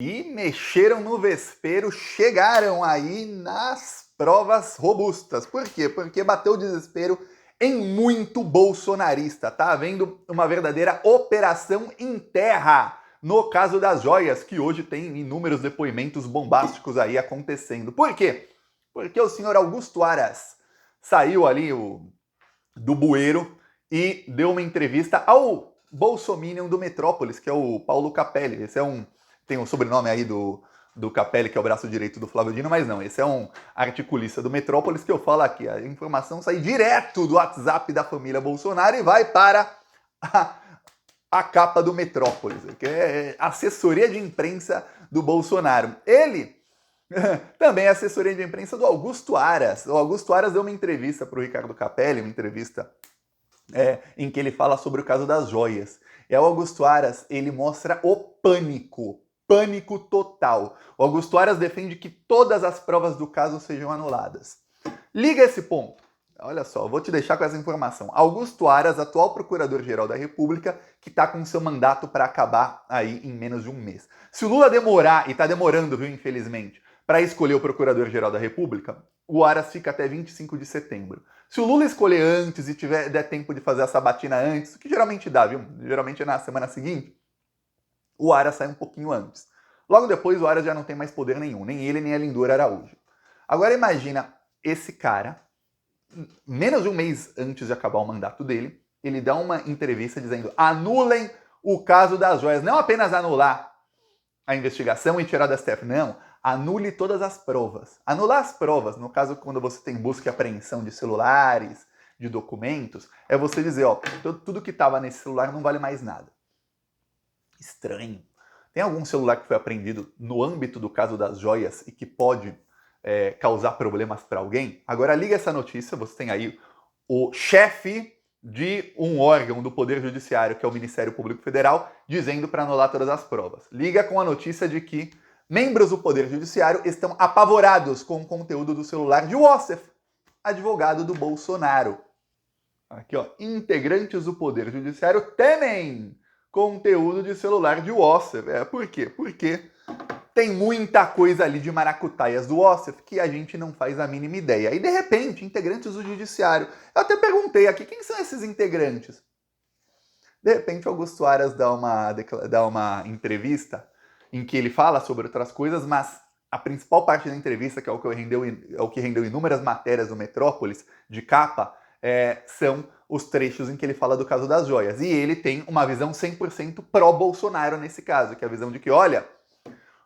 E mexeram no vespeiro, chegaram aí nas provas robustas. Por quê? Porque bateu o desespero em muito bolsonarista. Tá havendo uma verdadeira operação em terra no caso das joias, que hoje tem inúmeros depoimentos bombásticos aí acontecendo. Por quê? Porque o senhor Augusto Aras saiu ali do bueiro e deu uma entrevista ao bolsominion do Metrópolis, que é o Paulo Capelli. Esse é tem o sobrenome aí do Capelli, que é o braço direito do Flávio Dino, mas não, esse é um articulista do Metrópolis que eu falo aqui. A informação sai direto do WhatsApp da família Bolsonaro e vai para a capa do Metrópolis, que é assessoria de imprensa do Bolsonaro. Ele também é assessoria de imprensa do Augusto Aras. O Augusto Aras deu uma entrevista para o Ricardo Capelli, uma entrevista em que ele fala sobre o caso das joias. E o Augusto Aras, ele mostra o pânico total. O Augusto Aras defende que todas as provas do caso sejam anuladas. Liga esse ponto. Olha só, eu vou te deixar com essa informação. Augusto Aras, atual procurador-geral da República, que está com seu mandato para acabar aí em menos de um mês. Se o Lula demorar, e está demorando, viu, infelizmente, para escolher o procurador-geral da República, o Aras fica até 25 de setembro. Se o Lula escolher antes e der tempo de fazer a sabatina antes, o que geralmente dá, viu? Geralmente é na semana seguinte, o Aras sai um pouquinho antes. Logo depois, o Aras já não tem mais poder nenhum, nem ele, nem a Lindor Araújo. Agora imagina esse cara, menos de um mês antes de acabar o mandato dele, ele dá uma entrevista dizendo: anulem o caso das joias. Não apenas anular a investigação e tirar da STF, não. Anule todas as provas. Anular as provas, no caso quando você tem busca e apreensão de celulares, de documentos, é você dizer, ó, tudo que estava nesse celular não vale mais nada. Estranho. Tem algum celular que foi apreendido no âmbito do caso das joias e que pode causar problemas para alguém? Agora liga essa notícia, você tem aí o chefe de um órgão do Poder Judiciário, que é o Ministério Público Federal, dizendo para anular todas as provas. Liga com a notícia de que membros do Poder Judiciário estão apavorados com o conteúdo do celular de Wossef, advogado do Bolsonaro. Aqui, ó, integrantes do Poder Judiciário temem conteúdo de celular de Wossef. Por quê? Porque tem muita coisa ali de maracutaias do Wossef que a gente não faz a mínima ideia. E de repente, integrantes do Judiciário. Eu até perguntei aqui, quem são esses integrantes? De repente, Augusto Aras dá uma entrevista em que ele fala sobre outras coisas, mas a principal parte da entrevista, que é o que rendeu inúmeras matérias do Metrópolis, de capa, são os trechos em que ele fala do caso das joias. E ele tem uma visão 100% pró-Bolsonaro nesse caso, que é a visão de que, olha,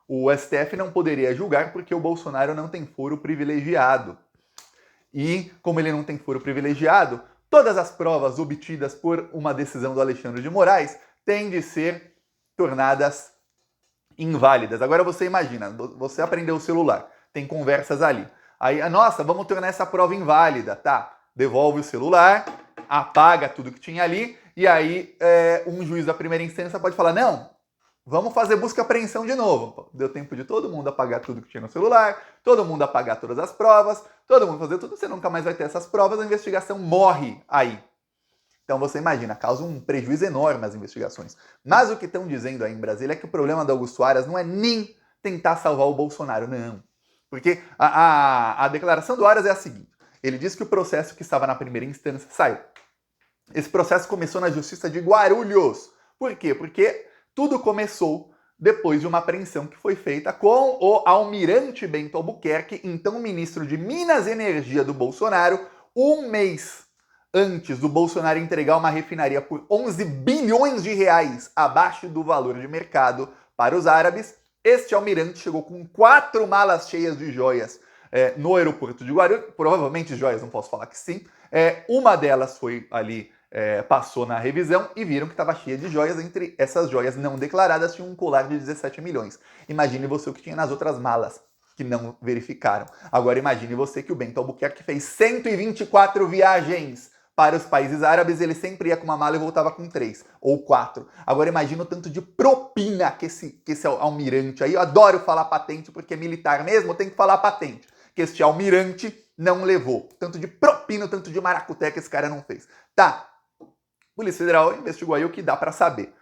o STF não poderia julgar porque o Bolsonaro não tem foro privilegiado. E, como ele não tem foro privilegiado, todas as provas obtidas por uma decisão do Alexandre de Moraes têm de ser tornadas inválidas. Agora você imagina, você aprendeu o celular, tem conversas ali. Aí, nossa, vamos tornar essa prova inválida, tá? Devolve o celular, apaga tudo que tinha ali, e aí um juiz da primeira instância pode falar, não, vamos fazer busca e apreensão de novo. Deu tempo de todo mundo apagar tudo que tinha no celular, todo mundo apagar todas as provas, todo mundo fazer tudo, você nunca mais vai ter essas provas, a investigação morre aí. Então você imagina, causa um prejuízo enorme às investigações. Mas o que estão dizendo aí em Brasília é que o problema do Augusto Aras não é nem tentar salvar o Bolsonaro, não. Porque a declaração do Aras é a seguinte, ele diz que o processo que estava na primeira instância saiu. Esse processo começou na Justiça de Guarulhos. Por quê? Porque tudo começou depois de uma apreensão que foi feita com o almirante Bento Albuquerque, então ministro de Minas e Energia do Bolsonaro, um mês antes do Bolsonaro entregar uma refinaria por 11 bilhões de reais abaixo do valor de mercado para os árabes. Este almirante chegou com 4 malas cheias de joias no aeroporto de Guarulhos, provavelmente joias, não posso falar que sim. Uma delas foi ali, passou na revisão e viram que estava cheia de joias. Entre essas joias não declaradas tinha um colar de 17 milhões. Imagine você o que tinha nas outras malas que não verificaram. Agora imagine você que o Bento Albuquerque fez 124 viagens para os países árabes, ele sempre ia com uma mala e voltava com 3 ou 4. Agora imagina o tanto de propina que esse almirante aí, eu adoro falar patente porque é militar mesmo, tem que falar patente, que este almirante não levou. Tanto de propina, tanto de maracuté que esse cara não fez. Tá, Polícia Federal investigou aí o que dá para saber.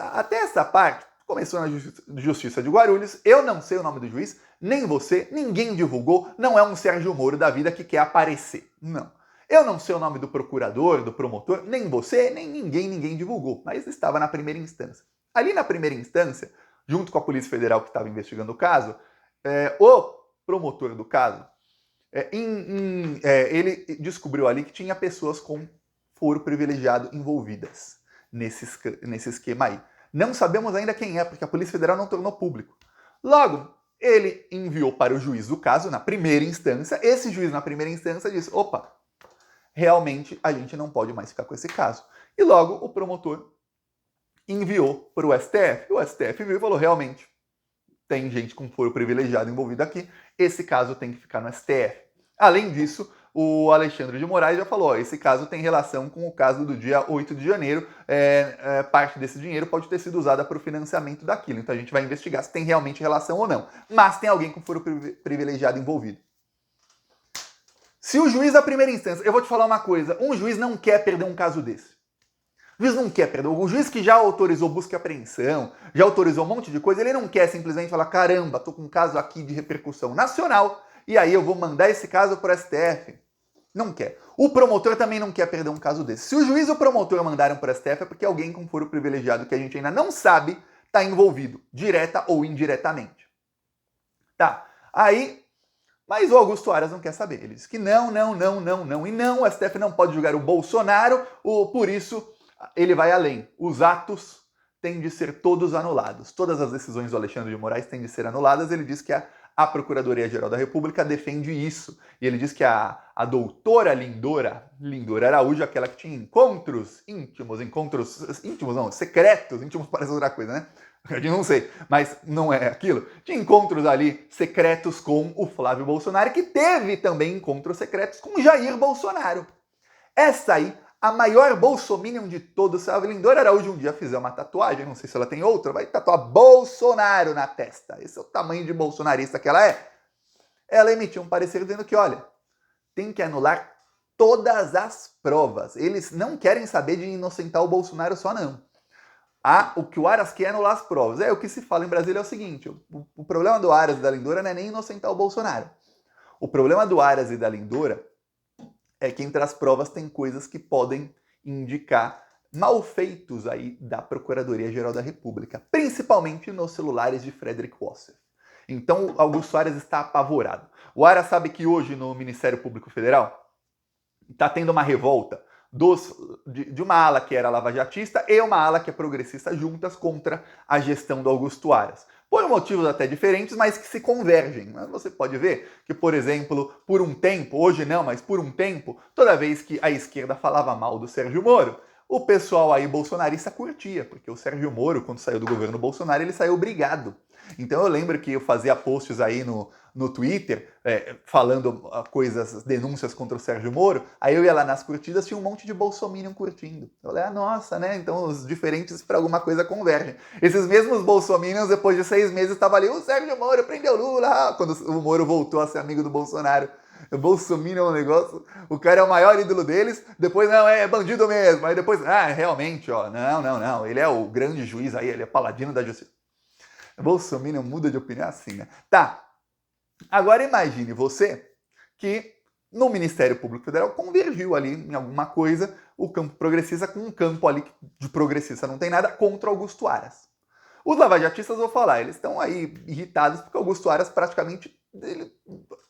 Até essa parte, começou na Justiça de Guarulhos, eu não sei o nome do juiz, nem você, ninguém divulgou, não é um Sérgio Moro da vida que quer aparecer, não. Eu não sei o nome do procurador, do promotor, nem você, nem ninguém divulgou, mas estava na primeira instância. Ali na primeira instância, junto com a Polícia Federal que estava investigando o caso, o promotor do caso, ele descobriu ali que tinha pessoas com foro privilegiado envolvidas nesse esquema aí. Não sabemos ainda quem é, porque a Polícia Federal não tornou público. Logo, ele enviou para o juiz do caso, na primeira instância. Esse juiz, na primeira instância, disse: opa, realmente a gente não pode mais ficar com esse caso. E logo o promotor enviou para o STF. O STF viu e falou: realmente, tem gente com foro privilegiado envolvida aqui, esse caso tem que ficar no STF. Além disso, o Alexandre de Moraes já falou: esse caso tem relação com o caso do dia 8 de janeiro, parte desse dinheiro pode ter sido usada para o financiamento daquilo, então a gente vai investigar se tem realmente relação ou não. Mas tem alguém com foro privilegiado envolvido. Se o juiz da primeira instância, eu vou te falar uma coisa, um juiz não quer perder um caso desse. O juiz não quer perder. O juiz que já autorizou busca e apreensão, já autorizou um monte de coisa, ele não quer simplesmente falar: caramba, tô com um caso aqui de repercussão nacional e aí eu vou mandar esse caso para o STF. Não quer. O promotor também não quer perder um caso desse. Se o juiz e o promotor mandaram para o STF é porque alguém com foro privilegiado que a gente ainda não sabe está envolvido, direta ou indiretamente. Tá. Aí, mas o Augusto Aras não quer saber. Ele diz que não. E não, o STF não pode julgar o Bolsonaro, por isso ele vai além. Os atos têm de ser todos anulados. Todas as decisões do Alexandre de Moraes têm de ser anuladas. Ele diz que a Procuradoria-Geral da República defende isso. E ele diz que a doutora Lindora Araújo, aquela que tinha encontros secretos, íntimos parece outra coisa, né? Eu não sei, mas não é aquilo. Tinha encontros ali secretos com o Flávio Bolsonaro, que teve também encontros secretos com Jair Bolsonaro. Essa aí, a maior bolsominion de todos. Se a Lindora Araújo um dia fizer uma tatuagem, não sei se ela tem outra, vai tatuar Bolsonaro na testa. Esse é o tamanho de bolsonarista que ela é. Ela emitiu um parecer dizendo que, olha, tem que anular todas as provas. Eles não querem saber de inocentar o Bolsonaro só, não. O que o Aras quer é anular as provas. O que se fala em Brasília é o seguinte: o problema do Aras e da Lindora não é nem inocentar o Bolsonaro. O problema do Aras e da Lindora é que entre as provas tem coisas que podem indicar malfeitos aí da Procuradoria-Geral da República, principalmente nos celulares de Frederic Wassef. Então, Augusto Aras está apavorado. O Aras sabe que hoje no Ministério Público Federal está tendo uma revolta de uma ala que era lavajatista e uma ala que é progressista juntas contra a gestão do Augusto Aras. Por motivos até diferentes, mas que se convergem. Você pode ver que, por exemplo, por um tempo, hoje não, mas por um tempo, toda vez que a esquerda falava mal do Sérgio Moro, o pessoal aí bolsonarista curtia, porque o Sérgio Moro, quando saiu do governo Bolsonaro, ele saiu obrigado. Então eu lembro que eu fazia posts aí no Twitter, falando denúncias contra o Sérgio Moro, aí eu ia lá nas curtidas, tinha um monte de bolsominion curtindo. Eu falei: nossa, né? Então os diferentes para alguma coisa convergem. Esses mesmos bolsominions, depois de 6 meses, estavam ali: o Sérgio Moro prendeu Lula, quando o Moro voltou a ser amigo do Bolsonaro. O Bolsominion é um negócio, o cara é o maior ídolo deles, depois não, é bandido mesmo, aí depois, realmente, não, ele é o grande juiz aí, ele é paladino da justiça. O Bolsominion muda de opinião assim, né? Tá, agora imagine você que no Ministério Público Federal convergiu ali em alguma coisa o campo progressista com um campo ali que de progressista não tem nada contra Augusto Aras. Os lavajatistas, vou falar, eles estão aí irritados porque Augusto Aras praticamente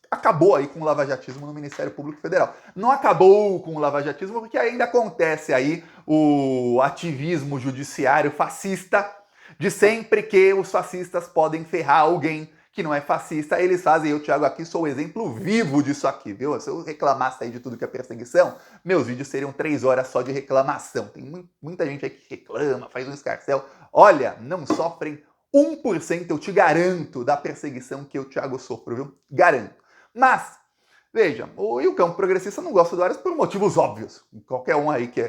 acabou aí com o lavajatismo no Ministério Público Federal. Não acabou com o lavajatismo porque ainda acontece aí o ativismo judiciário fascista de sempre que os fascistas podem ferrar alguém que não é fascista, eles fazem. Eu, Thiago, aqui sou o exemplo vivo disso aqui, viu? Se eu reclamasse aí de tudo que é perseguição, meus vídeos seriam 3 horas só de reclamação. Tem muita gente aí que reclama, faz um escarcéu. Olha, não sofrem 1%, eu te garanto, da perseguição que eu, Thiago, sofro, viu? Garanto. Mas, veja, o campo progressista não gosta do Aras por motivos óbvios. Qualquer um aí que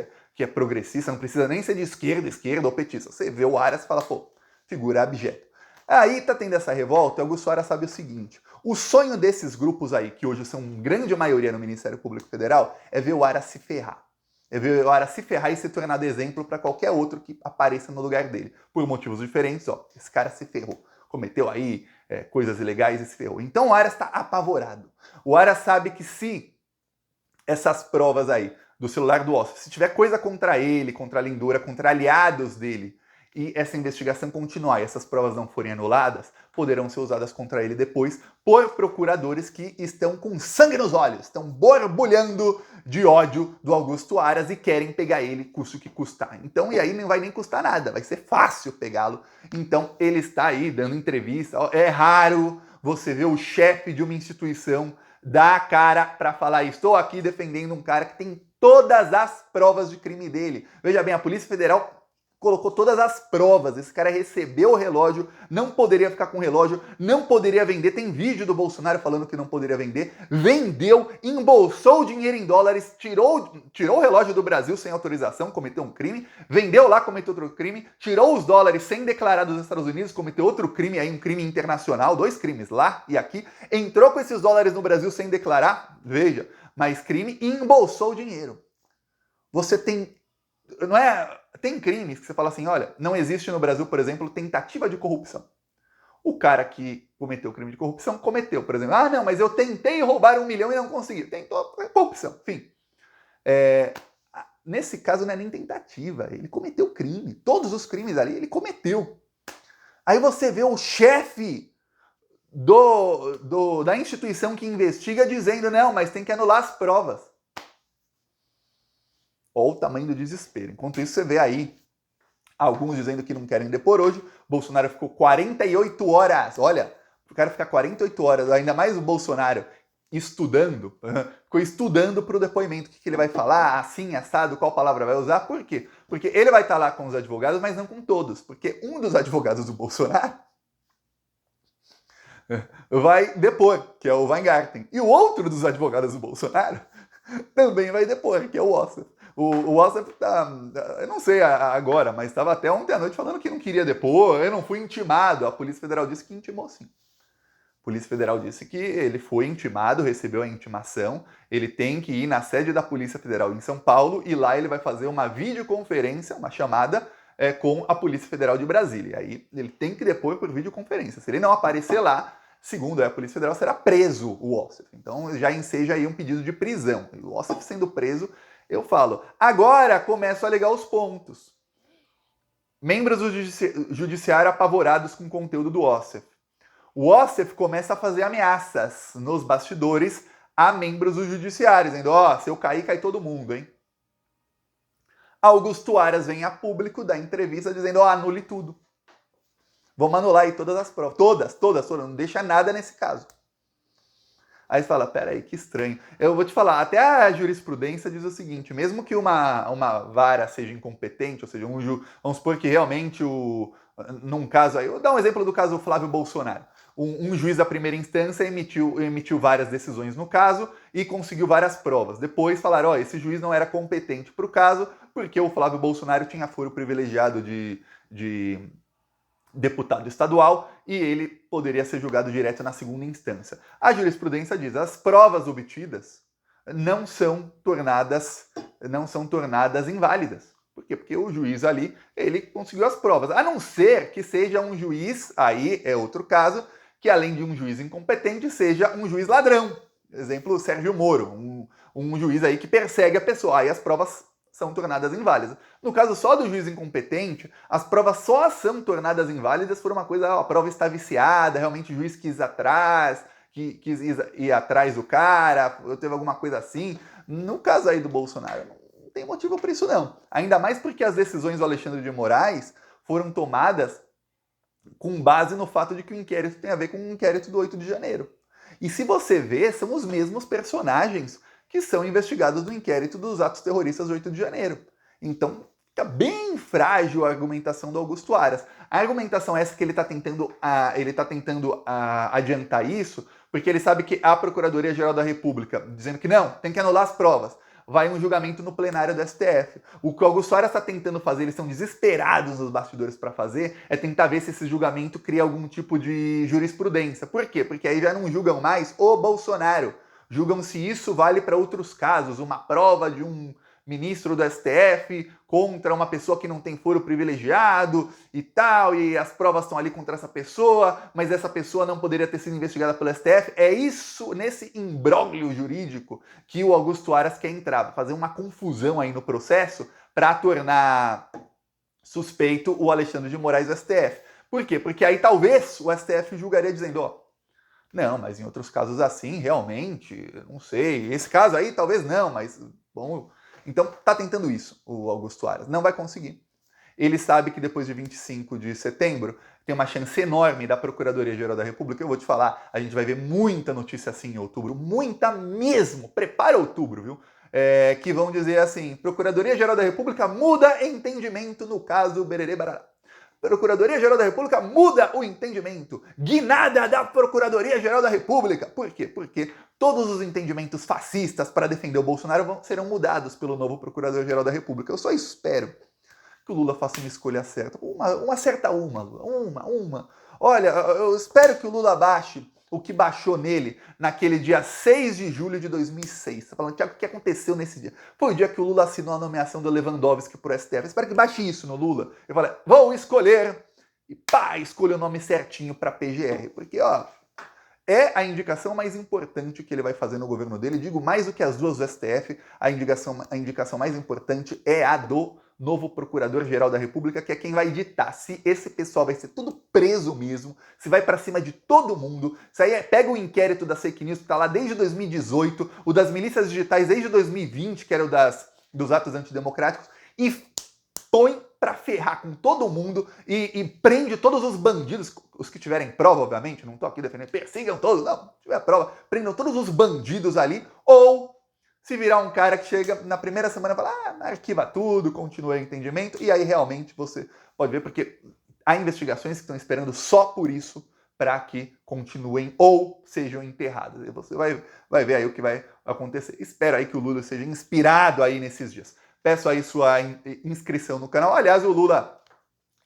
é progressista, não precisa nem ser de esquerda ou petista. Você vê o Aras e fala: pô, figura abjeta. Aí tá tendo essa revolta, e Augusto Aras sabe o seguinte: o sonho desses grupos aí, que hoje são grande maioria no Ministério Público Federal, é ver o Aras se ferrar. É ver o Aras se ferrar e se tornar de exemplo para qualquer outro que apareça no lugar dele. Por motivos diferentes, ó, esse cara se ferrou. Cometeu aí coisas ilegais e se ferrou. Então o Aras está apavorado. O Aras sabe que se essas provas aí do celular do Ossif, se tiver coisa contra ele, contra a Lindora, contra aliados dele, e essa investigação continuar e essas provas não forem anuladas, poderão ser usadas contra ele depois por procuradores que estão com sangue nos olhos, estão borbulhando de ódio do Augusto Aras e querem pegar ele, custe o que custar. Então, e aí não vai nem custar nada, vai ser fácil pegá-lo. Então, ele está aí dando entrevista. É raro você ver o chefe de uma instituição dar a cara para falar: estou aqui defendendo um cara que tem todas as provas de crime dele. Veja bem, a Polícia Federal colocou todas as provas, esse cara recebeu o relógio, não poderia ficar com o relógio, não poderia vender, tem vídeo do Bolsonaro falando que não poderia vender, vendeu, embolsou o dinheiro em dólares, tirou o relógio do Brasil sem autorização, cometeu um crime, vendeu lá, cometeu outro crime, tirou os dólares sem declarar dos Estados Unidos, cometeu outro crime aí, um crime internacional, 2 crimes lá e aqui, entrou com esses dólares no Brasil sem declarar, veja, mais crime, e embolsou o dinheiro. Você tem, não é... Tem crimes que você fala assim, olha, não existe no Brasil, por exemplo, tentativa de corrupção. O cara que cometeu o crime de corrupção cometeu, por exemplo, não, mas eu tentei roubar 1 milhão e não consegui. Tentou corrupção, enfim. Nesse caso não é nem tentativa, ele cometeu crime. Todos os crimes ali ele cometeu. Aí você vê o chefe da instituição que investiga dizendo, não, mas tem que anular as provas. Olha o tamanho do desespero. Enquanto isso, você vê aí alguns dizendo que não querem depor hoje. Bolsonaro ficou 48 horas. Olha, o cara ficar 48 horas, ainda mais o Bolsonaro, estudando, ficou estudando para o depoimento, o que ele vai falar, assim, assado, qual palavra vai usar. Por quê? Porque ele vai estar lá com os advogados, mas não com todos. Porque um dos advogados do Bolsonaro vai depor, que é o Weingarten. E o outro dos advogados do Bolsonaro também vai depor, que é o Ossif. O Ossif tá, eu não sei agora, mas estava até ontem à noite falando que não queria depor, eu não fui intimado. A Polícia Federal disse que intimou sim. A Polícia Federal disse que ele foi intimado, recebeu a intimação, ele tem que ir na sede da Polícia Federal em São Paulo e lá ele vai fazer uma videoconferência, uma chamada com a Polícia Federal de Brasília. Aí ele tem que depor por videoconferência. Se ele não aparecer lá, segundo a Polícia Federal, será preso o Ossif. Então já enseja aí um pedido de prisão. E o Ossif sendo preso, eu falo, agora começo a alegar os pontos. Membros do judiciário apavorados com o conteúdo do Ossif. O Ossif começa a fazer ameaças nos bastidores a membros do judiciário, dizendo, se eu cair, cai todo mundo, hein? Augusto Aras vem a público da entrevista dizendo, anule tudo. Vamos anular aí todas as provas. Todas. Não deixa nada nesse caso. Aí você fala, peraí, que estranho. Eu vou te falar, até a jurisprudência diz o seguinte, mesmo que uma vara seja incompetente, ou seja, vamos supor que realmente, num caso aí, vou dar um exemplo do caso Flávio Bolsonaro. Um juiz da primeira instância emitiu várias decisões no caso e conseguiu várias provas. Depois falaram, esse juiz não era competente para o caso, porque o Flávio Bolsonaro tinha foro privilegiado de deputado estadual e ele poderia ser julgado direto na segunda instância. A jurisprudência diz, as provas obtidas não são tornadas inválidas. Por quê? Porque o juiz ali, ele conseguiu as provas. A não ser que seja um juiz, aí é outro caso, que além de um juiz incompetente, seja um juiz ladrão. Exemplo, Sérgio Moro, um juiz aí que persegue a pessoa. Aí as provas são tornadas inválidas. No caso só do juiz incompetente, as provas só são tornadas inválidas por uma coisa, a prova está viciada, realmente o juiz quis ir atrás do cara, teve alguma coisa assim. No caso aí do Bolsonaro, não tem motivo para isso não. Ainda mais porque as decisões do Alexandre de Moraes foram tomadas com base no fato de que o inquérito tem a ver com o inquérito do 8 de janeiro. E se você vê, são os mesmos personagens que são investigados no inquérito dos atos terroristas do 8 de janeiro. Então, fica bem frágil a argumentação do Augusto Aras. A argumentação é essa que ele está tentando adiantar isso, porque ele sabe que a Procuradoria-Geral da República, dizendo que não, tem que anular as provas, vai um julgamento no plenário do STF. O que o Augusto Aras está tentando fazer, eles estão desesperados nos bastidores para fazer, é tentar ver se esse julgamento cria algum tipo de jurisprudência. Por quê? Porque aí já não julgam mais o Bolsonaro. Julgam se isso vale para outros casos, uma prova de ministro do STF contra uma pessoa que não tem foro privilegiado e tal, e as provas estão ali contra essa pessoa, mas essa pessoa não poderia ter sido investigada pelo STF. É isso, nesse imbróglio jurídico, que o Augusto Aras quer entrar, fazer uma confusão aí no processo para tornar suspeito o Alexandre de Moraes do STF. Por quê? Porque aí talvez o STF julgaria dizendo, ó, não, mas em outros casos assim, realmente, não sei. Esse caso aí, talvez não, mas, bom... Então, tá tentando isso, o Augusto Aras. Não vai conseguir. Ele sabe que depois de 25 de setembro, tem uma chance enorme da Procuradoria-Geral da República. Eu vou te falar, a gente vai ver muita notícia assim em outubro, muita mesmo. Prepara outubro, viu? Que vão dizer assim, Procuradoria-Geral da República muda entendimento no caso Bererê Barará. Procuradoria-Geral da República muda o entendimento. Guinada da Procuradoria-Geral da República. Por quê? Porque todos os entendimentos fascistas para defender o Bolsonaro serão mudados pelo novo Procurador-Geral da República. Eu só espero que o Lula faça uma escolha certa. Uma. Olha, eu espero que o Lula baixe o que baixou nele naquele dia 6 de julho de 2006. Tá falando, Thiago, o que aconteceu nesse dia? Foi o dia que o Lula assinou a nomeação do Lewandowski pro STF. Eu espero que baixe isso no Lula. Eu falei, vou escolher. E pá, escolha o nome certinho pra PGR. Porque, ó, é a indicação mais importante que ele vai fazer no governo dele. Digo mais do que as duas do STF. A indicação mais importante é a do novo Procurador-Geral da República, que é quem vai ditar se esse pessoal vai ser tudo preso mesmo, se vai pra cima de todo mundo. Isso aí pega o inquérito da fake news que tá lá desde 2018, o das milícias digitais desde 2020, que era o dos atos antidemocráticos, e põe pra ferrar com todo mundo e prende todos os bandidos, os que tiverem prova, obviamente, não tô aqui defendendo, persigam todos, não, se tiver prova, prendam todos os bandidos ali, ou se virar um cara que chega na primeira semana e fala, arquiva tudo, continua o entendimento, e aí realmente você pode ver, porque há investigações que estão esperando só por isso para que continuem ou sejam enterradas. E você vai ver aí o que vai acontecer. Espero aí que o Lula seja inspirado aí nesses dias. Peço aí sua inscrição no canal. Aliás, o Lula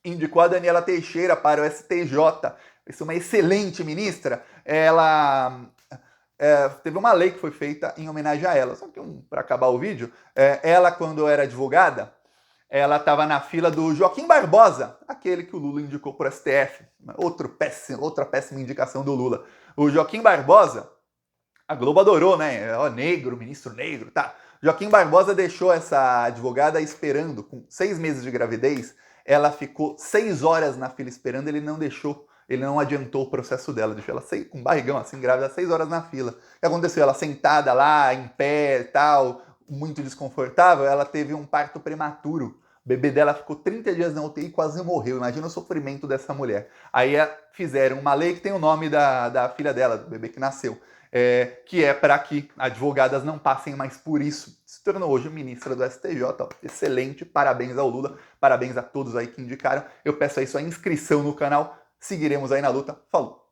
indicou a Daniela Teixeira para o STJ. Vai ser uma excelente ministra. Ela... teve uma lei que foi feita em homenagem a ela. Só que, para acabar o vídeo, ela, quando era advogada, ela estava na fila do Joaquim Barbosa, aquele que o Lula indicou para o STF. Outra péssima indicação do Lula. O Joaquim Barbosa, a Globo adorou, né? Ó, negro, ministro negro, tá? Joaquim Barbosa deixou essa advogada esperando, com 6 meses de gravidez. Ela ficou 6 horas na fila esperando, ele não adiantou o processo dela, deixou ela com barrigão assim, grávida, 6 horas na fila. O que aconteceu? Ela sentada lá, em pé e tal, muito desconfortável, ela teve um parto prematuro. O bebê dela ficou 30 dias na UTI e quase morreu. Imagina o sofrimento dessa mulher. Aí fizeram uma lei que tem o nome da filha dela, do bebê que nasceu, que é para que advogadas não passem mais por isso. Se tornou hoje ministra do STJ. Ó, excelente, parabéns ao Lula, parabéns a todos aí que indicaram. Eu peço aí sua inscrição no canal. Seguiremos aí na luta. Falou!